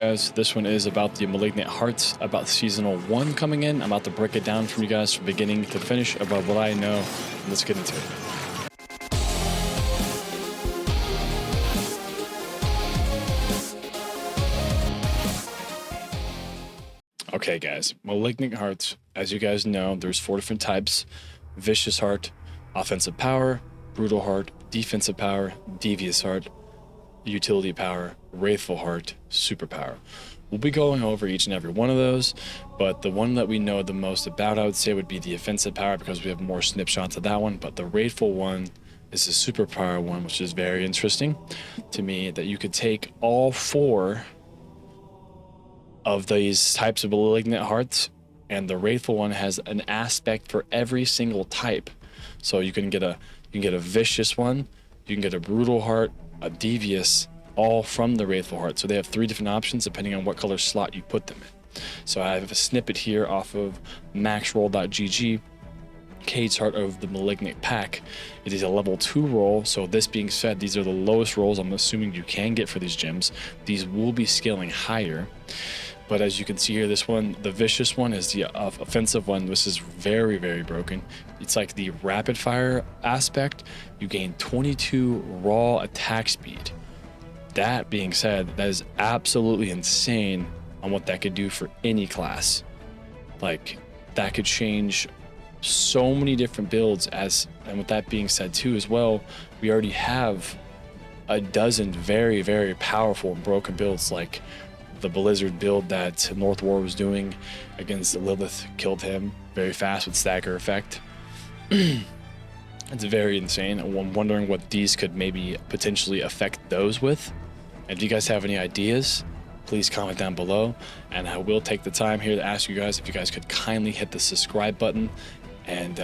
Guys, this one is about the Malignant Hearts, about Seasonal 1 coming in. I'm about to break it down from you guys from beginning to finish about what I know. Let's get into it. Okay guys, Malignant Hearts, as you guys know, there's 4 different types. Vicious Heart, Offensive Power, Brutal Heart, Defensive Power, Devious Heart, Utility Power, Wrathful Heart, Superpower. We'll be going over each and every one of those, but the one that we know the most about, I would say, would be the Offensive Power because we have more snapshots of that one, but the Wrathful one is the Superpower one, which is very interesting to me, that you could take all 4 of these types of Malignant Hearts, and the Wrathful one has an aspect for every single type. So you can get a Vicious one, you can get a Brutal Heart, a Devious, all from the Wrathful Heart. So they have 3 different options depending on what color slot you put them in. So I have a snippet here off of maxroll.gg, Cage Heart of the Malignant Pack. It is a level 2 roll, so this being said, these are the lowest rolls I'm assuming you can get for these gems. These will be scaling higher. But as you can see here, this one, the Vicious one, is the offensive one. This is very, very broken. It's like the rapid fire aspect. You gain 22 raw attack speed. That being said, that is absolutely insane on what that could do for any class. Like, that could change so many different builds. And with that being said too as well, we already have a dozen very, very powerful and broken builds, like the Blizzard build that North War was doing against Lilith killed him very fast with stagger effect. It's very insane. I'm wondering what these could maybe potentially affect those with. And if you guys have any ideas, please comment down below, and I will take the time here to ask you guys if you guys could kindly hit the subscribe button. And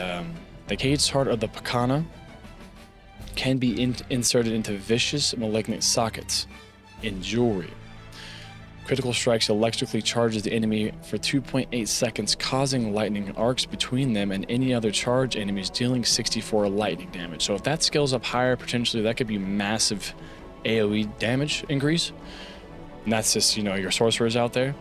the Cage Heart of the Pakana can be inserted into vicious malignant sockets in jewelry. Critical strikes electrically charges the enemy for 2.8 seconds, causing lightning arcs between them and any other charged enemies, dealing 64 lightning damage. So if that scales up higher, potentially that could be massive AoE damage increase. And that's just, you know, your sorcerers out there.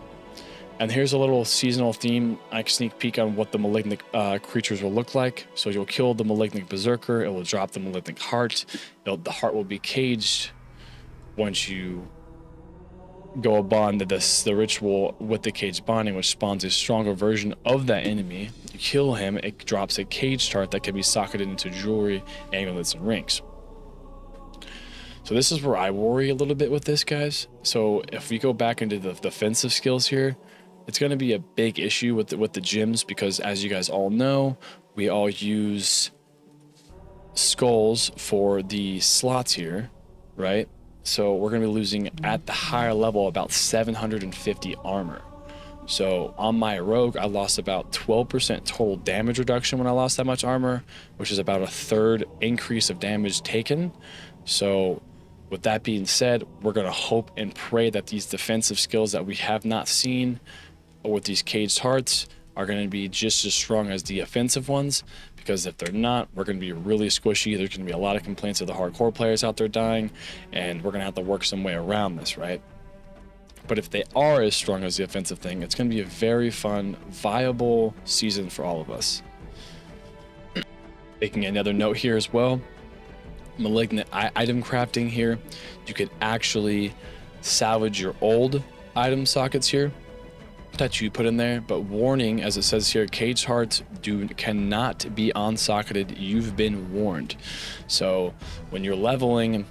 And here's a little seasonal theme, like sneak peek on what the malignant creatures will look like. So you'll kill the malignant berserker, it will drop the malignant heart. The heart will be caged once you go upon the ritual with the cage bonding, which spawns a stronger version of that enemy. You kill him, it drops a caged heart that can be socketed into jewelry, amulets, and rings. So this is where I worry a little bit with this, guys. So if we go back into the defensive skills here, it's going to be a big issue with the gems, because as you guys all know, we all use skulls for the slots here, right? So we're going to be losing at the higher level about 750 armor. So on my rogue, I lost about 12% total damage reduction when I lost that much armor, which is about a 1/3 increase of damage taken. So with that being said, we're going to hope and pray that these defensive skills that we have not seen with these Caged Hearts are going to be just as strong as the offensive ones, because if they're not, we're going to be really squishy. There's going to be a lot of complaints of the hardcore players out there dying, and we're going to have to work some way around this, right? But if they are as strong as the offensive thing, it's going to be a very fun, viable season for all of us. Making another note here as well, Malignant item crafting here, you could actually salvage your old item sockets here that you put in there, but warning, as it says here, Caged Hearts cannot be on-socketed. You've been warned. So when you're leveling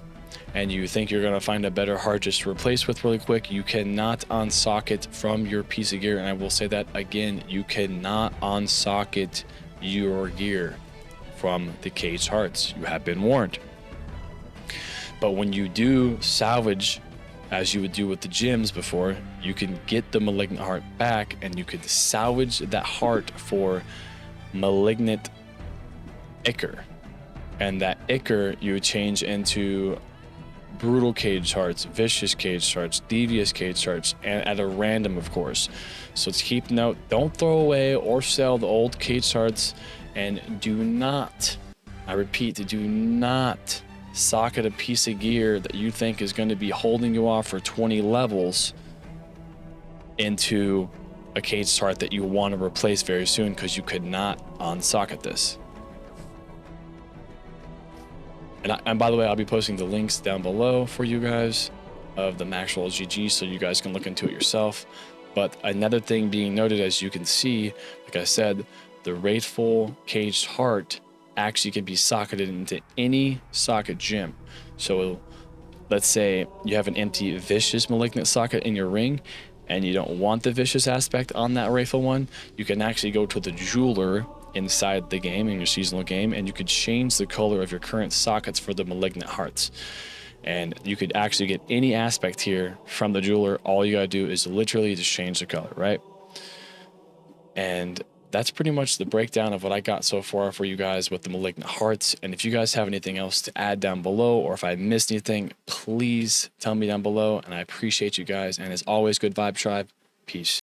and you think you're going to find a better heart just to replace with really quick, you cannot on-socket from your piece of gear. And I will say that again, you cannot on-socket your gear from the Caged Hearts. You have been warned. But when you do salvage, as you would do with the gems before, you can get the Malignant Heart back, and you could salvage that heart for Malignant Ichor. And that Ichor you would change into Brutal Caged Hearts, Vicious Caged Hearts, Devious Caged Hearts, and at a random, of course. So to keep note, don't throw away or sell the old Caged Hearts, and do not, I repeat, do not socket a piece of gear that you think is going to be holding you off for 20 levels into a caged heart that you want to replace very soon, because you could not unsocket this. And by the way, I'll be posting the links down below for you guys of the actual GG, so you guys can look into it yourself. But another thing being noted, as you can see, like I said, the Wrathful Caged Heart actually can be socketed into any socket gem. So let's say you have an empty Vicious Malignant socket in your ring, and you don't want the Vicious aspect on that Wrathful one, you can actually go to the jeweler inside the game, in your seasonal game, and you could change the color of your current sockets for the Malignant Hearts. And you could actually get any aspect here from the jeweler. All you gotta do is literally just change the color, right? And that's pretty much the breakdown of what I got so far for you guys with the Malignant Hearts. And if you guys have anything else to add down below, or if I missed anything, please tell me down below, and I appreciate you guys. And as always, good vibe, tribe. Peace.